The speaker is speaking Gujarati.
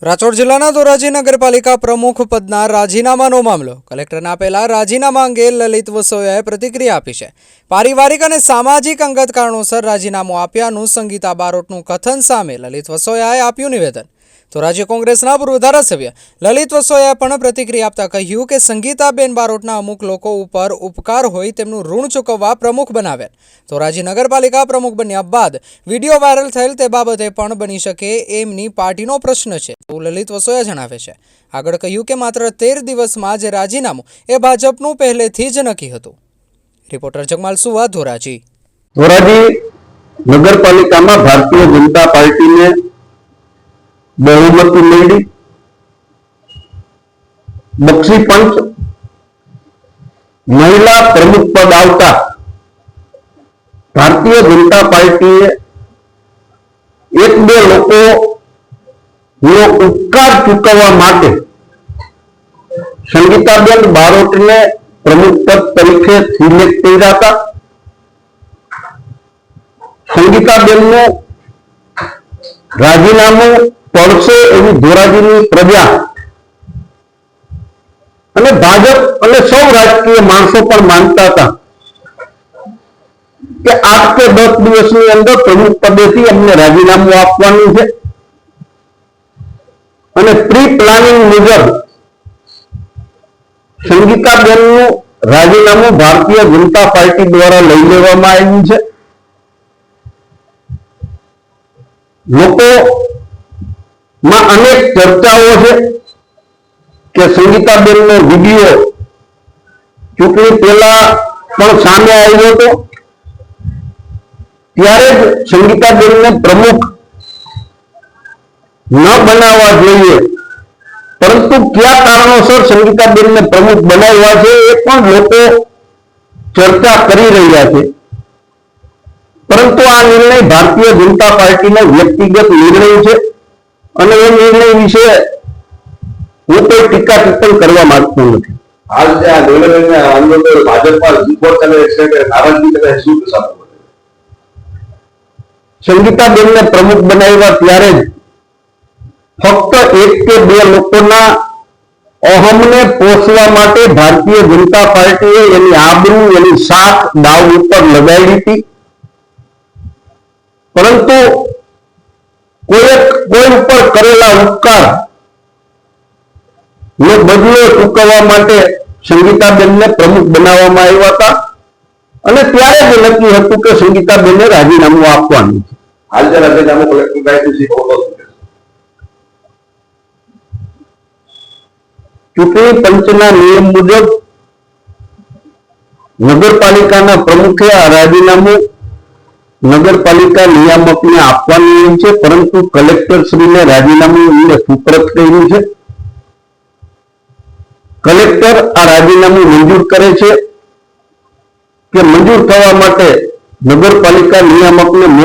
રાજકોટ જિલ્લાના ધોરાજી નગરપાલિકા પ્રમુખ પદના રાજીનામાનો મામલો કલેક્ટરના આપેલા રાજીનામા અંગે લલિત વસોયાએ પ્રતિક્રિયા આપી છે। પારિવારિક અને સામાજિક અંગત કારણોસર રાજીનામું આપ્યાનું સંગીતા બારોટનું કથન સામે લલિત વસોયાએ આપ્યું નિવેદન। ધોરાજી કોંગ્રેસના પૂર્વ ધારાસભ્ય લલિત વસોયાએ પણ પ્રતિક્રિયા આપતા કહ્યું કે સંગીતાબેન બારોટના અમુક લોકો ઉપર ઉપકાર હોય તેમનું ઋણ ચૂકવવા પ્રમુખ બનાવ્યા। ધોરાજી નગરપાલિકા પ્રમુખ બન્યા બાદ વિડીયો વાયરલ થયેલ તે બાબતે પણ બની શકે એમની પાર્ટીનો પ્રશ્ન છે તેવું લલિત વસોયા જણાવે છે। આગળ કહ્યું કે માત્ર 13 દિવસમાં જ રાજીનામું એ ભાજપનું પહેલેથી જ નક્કી હતું। રિપોર્ટર જગમાલ સુવા, ધોરાજી। ધોરાજી નગરપાલિકામાં ભારતીય જનતા પાર્ટીને बहुमती मिली। बक्षी पंच महिला प्रमुख पद आवता भारतीय जनता पार्टी एक बे लोको उपकार चूकववा माटे संगीताबेन बारोट ने प्रमुख पद तरीके सिलेक्ट कर्या हता। संगीताबेन नु राजीनामु પડશે એવી ધોરાજીની પ્રજા અને ભાજપ અને સૌ રાજકીય માણસો પણ માનતા હતા કે 8 કે 10 દિવસની અંદર પ્રમુખ પદેથી અમને રાજીનામું આપવાનું છે અને પ્રી પ્લાનિંગ મુજબ સંગીતાબેનનું રાજીનામું ભારતીય જનતા પાર્ટી દ્વારા લઈ લેવામાં આવ્યું છે। લોકો में अनेक चर्चाओं है कि संगीताबेन नो वीडियो चूंटणी पहला पण सामे आव्यो हतो त्यारे ज संगीताबेन ने प्रमुख न बनावा जोईए, परंतु क्या कारणोसर संगीताबेन ने प्रमुख बनाव्या छे ए पण लोको चर्चा करी रह्या छे। परंतु आ निर्णय भारतीय जनता पार्टी नो व्यक्तिगत निर्णय छे અને એ નિર્ણય વિશે હું કોઈ ટીકા ટિપ્પણી કરવા માંગતો નથી। आज જે આ નિર્ણયને આંદોલન ભાજપમાં વિરોધ કરે છે કે નારાજગી કરે શું સાબિત કરે? સંગીતાબેનને પ્રમુખ બનાવ્યા ત્યારે જ ફક્ત એક કે બે લોકોના અહમને પોષવા માટે ભારતીય જનતા પાર્ટીએ એની આબરૂ એની સાખ દાવ ઉપર લગાવી હતી। પરંતુ કોઈ ઉપર કરેલા ઉપકાર નો બદલો ચૂકવવા માટે સંગીતાબેનને પ્રમુખ બનાવવામાં આવ્યા હતા અને ત્યારે જ નક્કી હતું કે સંગીતાબેનને રાજીનામું આપવાનું છે। હાલ જે રાજીનામું કલેક્ટર કાઢ્યું છે ચૂંટણી પંચના નિયમ મુજબ નગરપાલિકાના પ્રમુખે આ રાજીનામું नगरपालिका नियामक ने आपवानुं छे, परंतु कलेक्टर श्री ने राजीनामું સુપ્રત કર્યું છે। कलेक्टर आ राजीनामું मंजूर करे छे कि मंजूर थवा माटे नगरपालिका नियामक ने